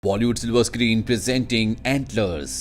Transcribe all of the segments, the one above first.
Bollywood silver screen presenting antlers.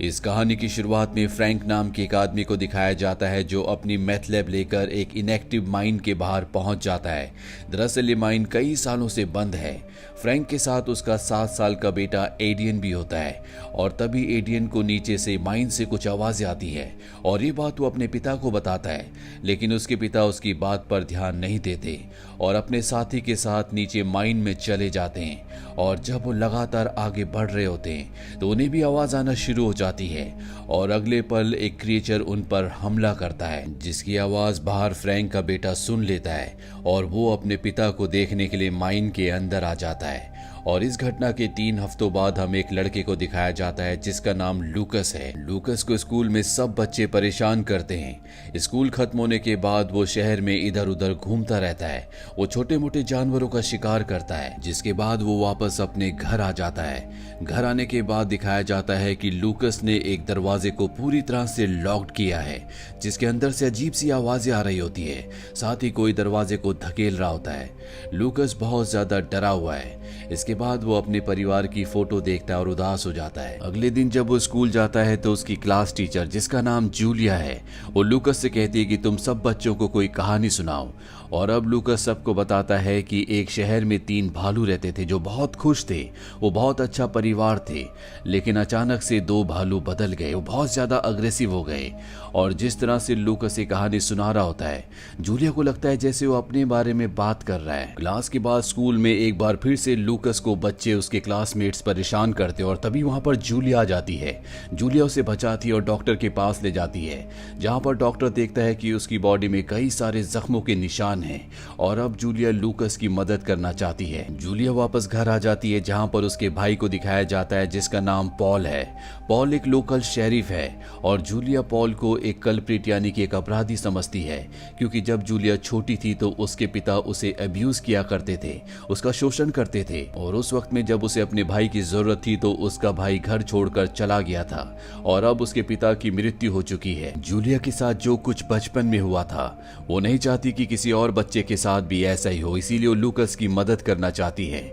इस कहानी की शुरुआत में फ्रैंक नाम के एक आदमी को दिखाया जाता है जो अपनी मैथ लैब लेकर एक इनएक्टिव माइन के बाहर पहुंच जाता है। दरअसल ये माइन कई सालों से बंद है। फ्रैंक के साथ उसका 7 साल का बेटा एडियन भी होता है और तभी एडियन को नीचे से माइन से कुछ आवाजें आती है और ये बात वो अपने पिता को बताता है, लेकिन उसके पिता उसकी बात पर ध्यान नहीं देते और अपने साथी के साथ नीचे माइन में चले जाते हैं। और जब वो लगातार आगे बढ़ रहे होते हैं तो उन्हें भी आवाज आना शुरू हो जाती है और अगले पल एक क्रिएचर उन पर हमला करता है, जिसकी आवाज बाहर फ्रैंक का बेटा सुन लेता है और वो अपने पिता को देखने के लिए माइन के अंदर आ जाता है। और इस घटना के 3 हफ्तों बाद हमें एक लड़के को दिखाया जाता है जिसका नाम लूकस है। लूकस को स्कूल में सब बच्चे परेशान करते हैं। स्कूल खत्म होने के बाद वो शहर में इधर उधर घूमता रहता है। वो छोटे मोटे जानवरों का शिकार करता है, जिसके बाद वो वापस अपने घर आ जाता है। घर आने के बाद दिखाया जाता है कि लूकस ने एक दरवाजे को पूरी तरह से लॉक्ड किया है, जिसके अंदर से अजीब सी आवाजें आ रही होती है, साथ ही कोई दरवाजे को धकेल रहा होता है। लूकस बहुत ज्यादा डरा हुआ है। इसके बाद वो अपने परिवार की फोटो देखता है और उदास हो जाता है। अगले दिन जब वो स्कूल जाता है तो उसकी क्लास टीचर, जिसका नाम जूलिया है, वो लूकस से कहती है कि तुम सब बच्चों को कोई कहानी सुनाओ। और अब लूकस सबको बताता है कि एक शहर में 3 भालू रहते थे जो बहुत खुश थे। वो बहुत अच्छा परिवार थे, लेकिन अचानक से 2 भालू बदल गए। वो बहुत ज्यादा अग्रेसिव हो गए और जिस तरह से लूकस ये कहानी सुना रहा होता है, जूलिया को लगता है जैसे वो अपने बारे में बात कर रहा है। क्लास के बाद स्कूल में एक बार फिर से लूकस को बच्चे, उसके क्लासमेट्स परेशान करते और तभी वहां पर जूलिया आ जाती है। जूलिया उसे बचाती है और डॉक्टर के पास ले जाती है, जहां पर डॉक्टर देखता है कि उसकी बॉडी में कई सारे जख्मों के निशान हैं और अब जूलिया लूकस की मदद करना चाहती है। जूलिया वापस घर आ जाती है, जहां पर उसके भाई को दिखाया जाता है जिसका नाम पॉल है। पॉल एक लोकल शेरिफ है और जूलिया पॉल को एक कल्प्रिट यानी कि एक अपराधी समझती है, क्योंकि जब जूलिया छोटी थी तो उसके पिता उसे अब्यूज किया करते थे, उसका शोषण करते थे और उस वक्त में जब उसे अपने भाई की जरूरत थी तो उसका भाई घर छोड़कर चला गया था और अब उसके पिता की मृत्यु हो चुकी है। जूलिया के साथ जो कुछ बचपन में हुआ था वो नहीं चाहती कि किसी और बच्चे के साथ भी ऐसा ही हो, इसीलिए वो लूकस की मदद करना चाहती है।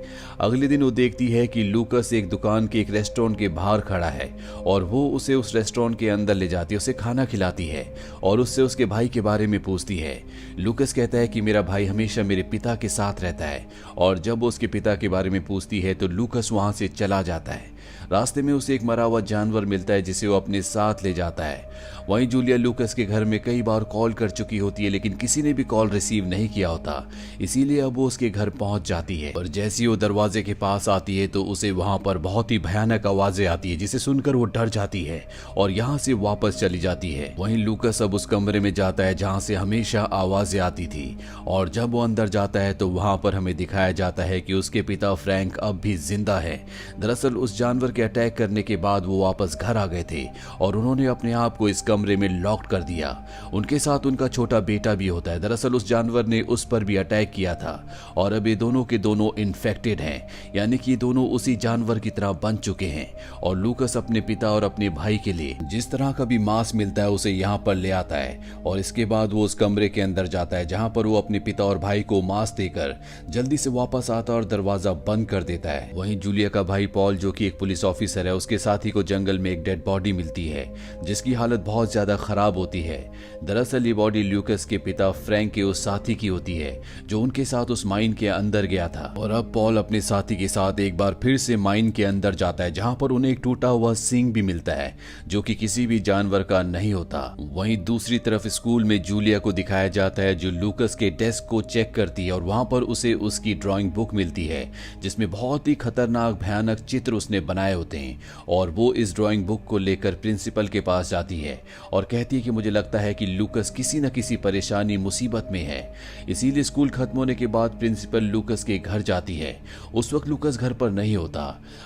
अगले दिन वो देखती है कि लूकस एक दुकान के एक रेस्टोरेंट के बाहर खड़ा है और वो उसे उस रेस्टोरेंट के अंदर ले जाती है, उसे खाना खिलाती है और उससे उसके भाई के बारे में पूछती है। लूकस कहता है कि मेरा भाई हमेशा मेरे पिता के साथ रहता है और जब वो उसके पिता के बारे में पूछती है तो लूकस वहां से चला जाता है। रास्ते में उसे एक मरा हुआ जानवर मिलता है जिसे वो अपने साथ ले जाता है। वहीं जूलिया लूकस के घर में कई बार कॉल कर चुकी होती है, लेकिन किसी ने भी कॉल रिसीव नहीं किया होता, इसीलिए अब वो उसके घर पहुंच जाती है। और जैसे ही वो दरवाजे के पास आती है तो उसे वहां पर बहुत ही भयानक आवाजें आती है, जिसे सुनकर वो डर जाती है और यहाँ से वापस चली जाती है। वहीं लूकस अब उस कमरे में जाता है जहाँ से हमेशा आवाजें आती थी और जब वो अंदर जाता है तो वहां पर हमें दिखाया जाता है कि उसके पिता फ्रैंक अब भी जिंदा है। दरअसल उस जानवर के अटैक करने के बाद वो वापस घर आ गए थे और उन्होंने अपने आप को इस कमरे में लॉक कर दिया। उनके साथ उनका छोटा बेटा भी होता है। दरअसल उस जानवर ने उस पर भी अटैक किया था और अब ये दोनों के दोनों इन्फेक्टेड हैं, यानी कि दोनों उसी जानवर की तरह बन चुके हैं। और लूकस अपने पिता और अपने भाई के लिए जिस तरह का भी मांस मिलता है उसे यहाँ पर ले आता है और इसके बाद वो उस कमरे के अंदर जाता है जहाँ पर वो अपने पिता और भाई को मांस देकर जल्दी से वापस आता और दरवाजा बंद कर देता है। वहीं जूलिया का भाई पॉल, जो कि एक पुलिस ऑफिसर है, उसके साथी को जंगल में एक डेड बॉडी मिलती है जिसकी हालत बहुत ज्यादा खराब होती है। दरअसल ये बॉडी लूकस के पिता फ्रैंक के उस साथी की होती है जो उनके साथ उस माइन के अंदर गया था। और अब पॉल अपने साथी के साथ एक बार फिर से माइन के अंदर जाता है जहां पर उन्हें एक टूटा हुआ सींग भी मिलता है जो कि किसी भी जानवर का नहीं होता। वहीं दूसरी तरफ स्कूल में जूलिया को दिखाया जाता है जो लूकस के डेस्क को चेक करती है और वहां पर उसे उसकी ड्राइंग बुक मिलती है जिसमें बहुत ही खतरनाक भयानक चित्र उसने बनाए होते हैं और वो इस ड्राइंग बुक को लेकर प्रिंसिपल के पास जाती है और कहती है कि मुझे लगता है कि लूकस किसी न किसी परेशानी मुसीबत में है। इसीलिए स्कूल खत्म होने के बाद प्रिंसिपल लूकस के घर जाती है। उस वक्त लूकस घर पर नहीं होता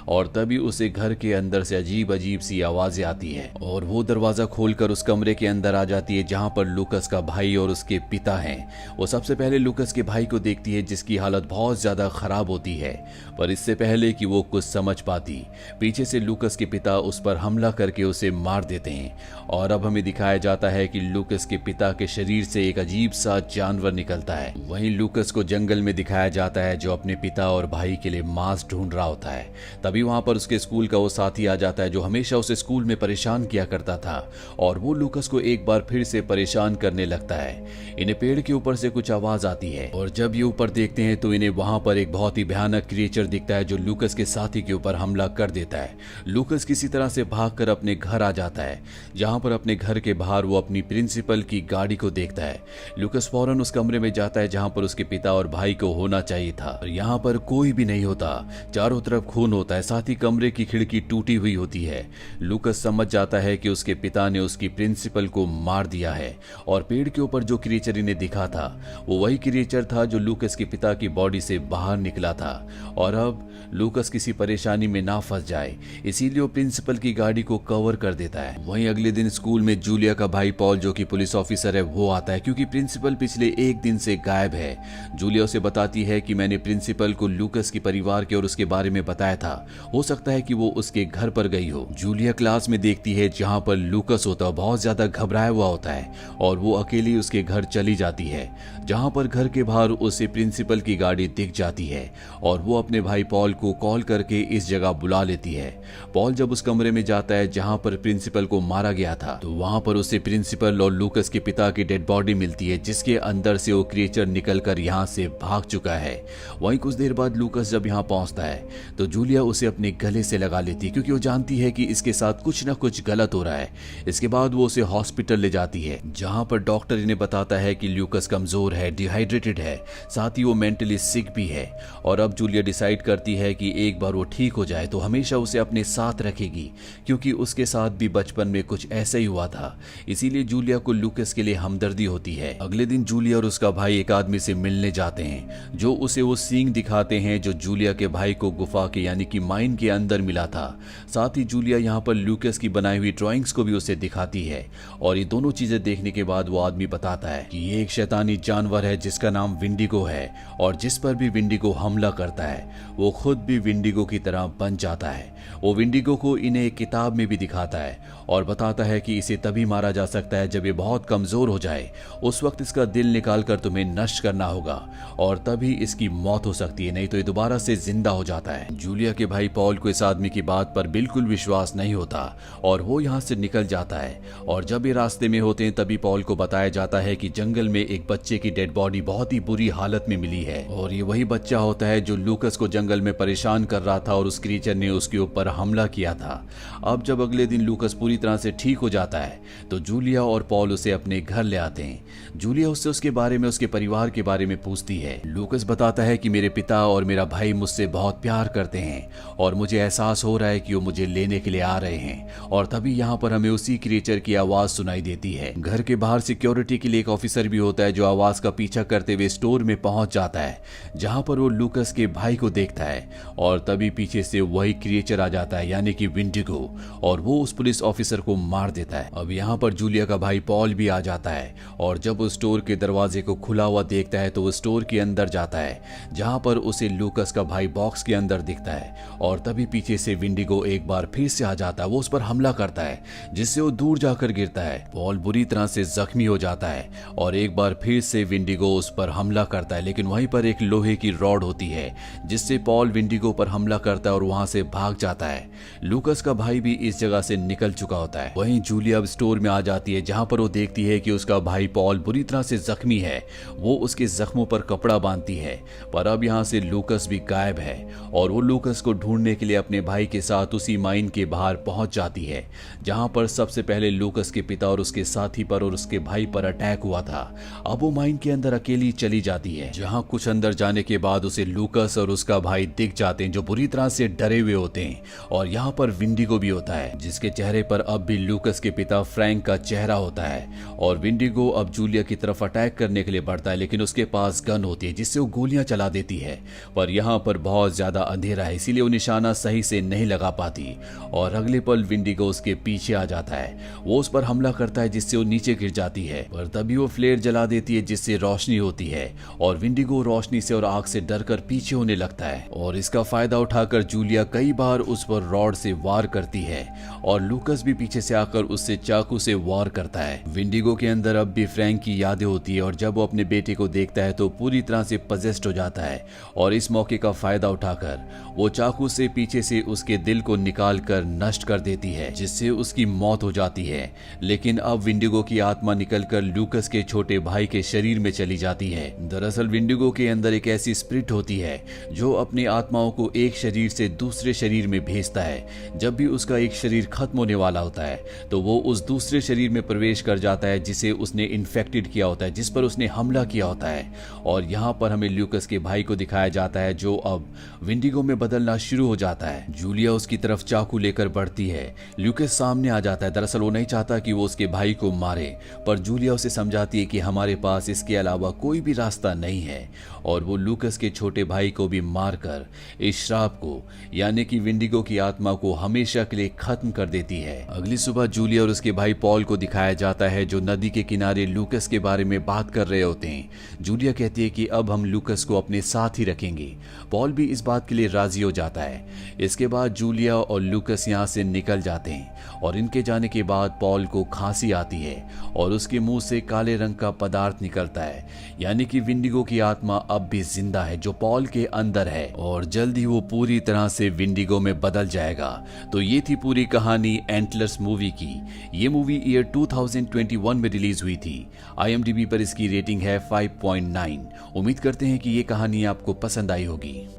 और तभी उसे घर के अंदर से अजीब अजीब सी आवाजें आती है और वो दरवाजा खोलकर उस कमरे के अंदर आ जाती है जहां पर लूकस का भाई और उसके पिता हैं। वो सबसे पहले लूकस के भाई को देखती है जिसकी हालत बहुत ज्यादा खराब होती है, पर इससे पहले कि वो कुछ समझ पाती पीछे से लूकस के पिता उस पर हमला करके उसे मार देते हैं और अब हमें दिखाया जाता है कि लूकस के पिता के शरीर से एक अजीब सा जानवर निकलता है। वहीं लूकस को जंगल में दिखाया जाता है जो अपने पिता और भाई के लिए मांस ढूंढ रहा होता है। तभी वहां पर उसके स्कूल का वो साथी आ जाता है जो हमेशा उसे स्कूल में परेशान किया करता था और वो लूकस को एक बार फिर से परेशान करने लगता है। इन्हें पेड़ के ऊपर से कुछ आवाज आती है और जब ये ऊपर देखते हैं तो इन्हें वहां पर एक बहुत ही भयानक क्रिएचर दिखता है जो लूकस के साथी के ऊपर हमला कर देता है। लूकस किसी तरह से भागकर अपने घर आ जाता है जहां पर अपने घर के बाहर वो अपनी प्रिंसिपल की गाड़ी को देखता है। लूकस फौरन उस कमरे में जाता है जहां पर उसके पिता और भाई को होना चाहिए था और यहाँ पर कोई भी नहीं होता। चारों तरफ खून होता है, साथ ही कमरे की खिड़की टूटी हुई होती है। लूकस समझ जाता है कि उसके पिता ने उसकी प्रिंसिपल को मार दिया है और पेड़ के ऊपर जो क्रिएचर इन्हें दिखा था वो वही क्रिएचर था जो लूकस के पिता की बॉडी से बाहर निकला था और अब लूकस किसी परेशानी में ना फंस जाए इसीलिए वो प्रिंसिपल की गाड़ी को कवर कर देता है। वहीं अगले दिन स्कूल में जूलिया का भाई पॉल जो कि पुलिस ऑफिसर है वो आता है क्योंकि प्रिंसिपल पिछले एक दिन से गायब है। जूलिया उसे बताती है कि मैंने प्रिंसिपल को लूकस के परिवार के और उसके बारे में बताया था, हो सकता है कि वो उसके घर पर गई हो। जूलिया क्लास में देखती है जहां पर लूकस होता है, बहुत ज्यादा घबराया हुआ होता है और वो अकेली उसके घर चली जाती है जहां पर घर के बाहर उसे प्रिंसिपल की गाड़ी दिख जाती है और वो अपने भाई पॉल को कॉल करके इस जगह बुला लेती है। पॉल जब उस कमरे में जाता है जहां पर प्रिंसिपल को मारा गया था तो वहां पर उसे प्रिंसिपल और लूकस के पिता की डेड बॉडी मिलती है जिसके अंदर से वो क्रिएचर निकलकर यहाँ से भाग चुका है। वहीं कुछ देर बाद लूकस जब यहाँ पहुंचता है तो जूलिया उसे अपने गले से लगा लेती है क्योंकि वो जानती है कि इसके साथ कुछ ना कुछ गलत हो रहा है। इसके बाद वो उसे हॉस्पिटल ले जाती है जहां पर डॉक्टर इन्हें बताता है कि लूकस कमजोर है, डिहाइड्रेटेड है, साथ ही वो मेंटली सिक भी है और अब जूलिया डिसाइड करती है कि एक बार वो ठीक हो जाए तो हमेशा उसे अपने साथ रखेगी क्योंकि उसके साथ भी बचपन में कुछ ऐसा ही हुआ था। इसीलिए जूलिया को लूकस के लिए हमदर्दी होती है। अगले दिन जूलिया और उसका भाई एक आदमी से मिलने जाते हैं जो उसे वो सींग दिखाते हैं जो जूलिया के भाई को गुफा के यानी कि माइन के अंदर मिला था। साथ ही जूलिया यहाँ पर लूकस की बनाई हुई ड्राइंग्स को भी उसे दिखाती है और ये दोनों चीजें देखने के बाद वो आदमी बताता है कि ये एक शैतानी जानवर है जिसका नाम विंडिगो है और जिस पर भी विंडिगो हमला करता है वो खुद भी विंडिगो की तरह बन जाता है। वो विंडिगो को इन्हें एक किताब में भी दिखाता है और बताता है कि इसे तभी मारा जा सकता है जब ये बहुत कमजोर हो जाए, उस वक्त इसका दिल निकालकर तुम्हें नष्ट करना होगा और तभी इसकी मौत हो सकती है, नहीं तो ये दोबारा से जिंदा हो जाता है। जूलिया के भाई पॉल को इस आदमी की बात पर बिल्कुल विश्वास नहीं होता और वो यहाँ से निकल जाता है और जब ये रास्ते में होते हैं तभी पॉल को बताया जाता है कि जंगल में एक बच्चे की डेड बॉडी बहुत ही बुरी हालत में मिली है और ये वही बच्चा होता है जो लूकस को जंगल में परेशान कर रहा था और उस क्रीचर ने उसके ऊपर हमला किया था। अब जब अगले दिन लूकस पूरी तरह से ठीक हो जाता है तो जूलिया और पॉल उसे अपने घर ले आते हैं। जूलिया उससे उसके बारे में, उसके परिवार के बारे में पूछती है। लूकस बताता है कि मेरे पिता और मेरा भाई मुझसे बहुत प्यार करते हैं और मुझे एहसास हो रहा है कि वो मुझे लेने के लिए आ रहे हैं और तभी यहाँ पर हमें उसी क्रिएचर की आवाज सुनाई देती है। घर के बाहर सिक्योरिटी के लिए एक ऑफिसर भी होता है जो आवाज का पीछा करते हुए स्टोर में पहुंच जाता है जहां पर वो लूकस के भाई को देखता है और तभी पीछे से वही क्रिएचर आ जाता है यानी कि विंडिगो और वो उस पुलिस ऑफिसर को मार देता है। अब यहाँ पर जूलिया का भाई पॉल भी आ जाता है और जब उस स्टोर के दरवाजे को खुला हुआ देखता है तो वो स्टोर के अंदर जाता है जहां पर उसे लूकस का भाई बॉक्स के अंदर दिखता है और तभी पीछे से विंडिगो एक बार फिर से आ जाता है। वो उस पर हमला करता है जिससे वो दूर जाकर गिरता है। पॉल बुरी तरह से जख्मी हो जाता है और एक बार फिर से विंडिगो उस पर हमला करता है लेकिन वहीं पर एक लोहे की रॉड होती है जिससे पॉल विंडिगो पर हमला करता है और वहां से भाग जाता है। लूकस का भाई भी इस जगह से निकल चुका होता है। वहीं जूलिया अब स्टोर में आ जाती है जहां पर वो देखती है कि उसका भाई पॉल बुरी तरह से जख्मी है। वो उसके जख्मों पर कपड़ा बांधती है पर अब यहाँ से लूकस भी गायब है और वो लूकस को ढूंढने के लिए अपने भाई के साथ उसी माइन के बाहर पहुंच जाती है जहां पर सबसे पहले लूकस के पिता और उसके साथी पर और उसके भाई पर अटैक हुआ था। अब वो माइन के अंदर अकेली चली जाती है जहां कुछ अंदर जाने के बाद उसे लूकस और उसका भाई दिख जाते हैं जो बुरी तरह से डरे हुए होते हैं और यहाँ पर विंडिगो भी होता है जिसके चेहरे पर अब भी लूकस के पिता फ्रैंक का चेहरा होता है और विंडिगो अब जूलिया की तरफ अटैक करने के लिए बढ़ता है लेकिन उसके पास गन होती है जिससे वो गोलियां चला देती है पर यहाँ पर बहुत ज्यादा अंधेरा है इसीलिए वो निशाना सही से नहीं लगा पाती और अगले पल विंडिगो उसके पीछे आ जाता है। वो उस पर हमला करता है जिससे वो नीचे गिर जाती है पर तभी वो फ्लेयर जला देती है जिससे रोशनी होती है और विंडिगो रोशनी से और आग से डरकर पीछे होने लगता है और इसका फायदा उठाकर जूलिया कई बार उस पर रॉड से वार करती है और लूकस भी पीछे से आकर उससे चाकू से वार करता है। विंडिगो के अंदर अब भी फ्रैंक की यादें होती है और जब वो अपने बेटे को देखता है तो पूरी तरह से पजेस्ड हो जाता है और इस मौके का फायदा उठाकर वो चाकू से पीछे से उसके दिल को निकाल कर नष्ट कर देती है, जिससे उसकी मौत हो जाती है। लेकिन अब विंडिगो की आत्मा निकलकर लूकस के छोटे भाई के शरीर में चली जाती है। दरअसल विंडिगो के अंदर एक ऐसी स्पिरिट होती है जो अपनी आत्माओं को एक शरीर से दूसरे शरीर में भेजता है। जब भी उसका एक शरीर खत्म होने वाला होता है तो वो उस दूसरे शरीर में प्रवेश कर जाता है जिसे उसने इन्फेक्टेड किया होता है, जिस पर उसने हमला किया होता है। और यहाँ पर हमें लूकस के भाई को दिखाया जाता है जो अब विंडिगो में बदलना शुरू हो जाता है। जूलिया उसकी तरफ चाकू लेकर बढ़ती है। लूकस सामने आ जाता है। दरअसल वो नहीं चाहता कि वो उसके भाई को मारे, पर जूलिया उसे समझाती है कि हमारे पास इसके अलावा कोई भी रास्ता नहीं है और वो लूकस के छोटे भाई को भी मारकर इस श्राप को यानी कि विंडिगो की आत्मा को हमेशा के लिए खत्म कर देती है। अगली सुबह जूलिया और उसके भाई पॉल को दिखाया जाता है जो नदी के किनारे लूकस के बारे में बात कर रहे होते हैं। जूलिया कहती है कि अब हम लूकस को अपने साथ ही रखेंगे। पॉल भी इस बात के लिए राजी हो जाता है। इसके बाद जूलिया और लूकस यहाँ से निकल जाते हैं और इनके जाने के बाद पॉल को खांसी आती है और उसके मुंह से काले रंग का पदार्थ निकलता है, यानी कि विंडिगो की आत्मा अब भी जिंदा है जो पॉल के अंदर है और जल्द ही वो पूरी तरह से विंडिगो में बदल जाएगा। तो ये थी पूरी कहानी एंटलर्स मूवी की। ये मूवी ईयर 2021 में रिलीज हुई थी। IMDb पर इसकी रेटिंग है 5.9। उम्मीद करते हैं कि ये कहानी आपको पसंद आई होगी।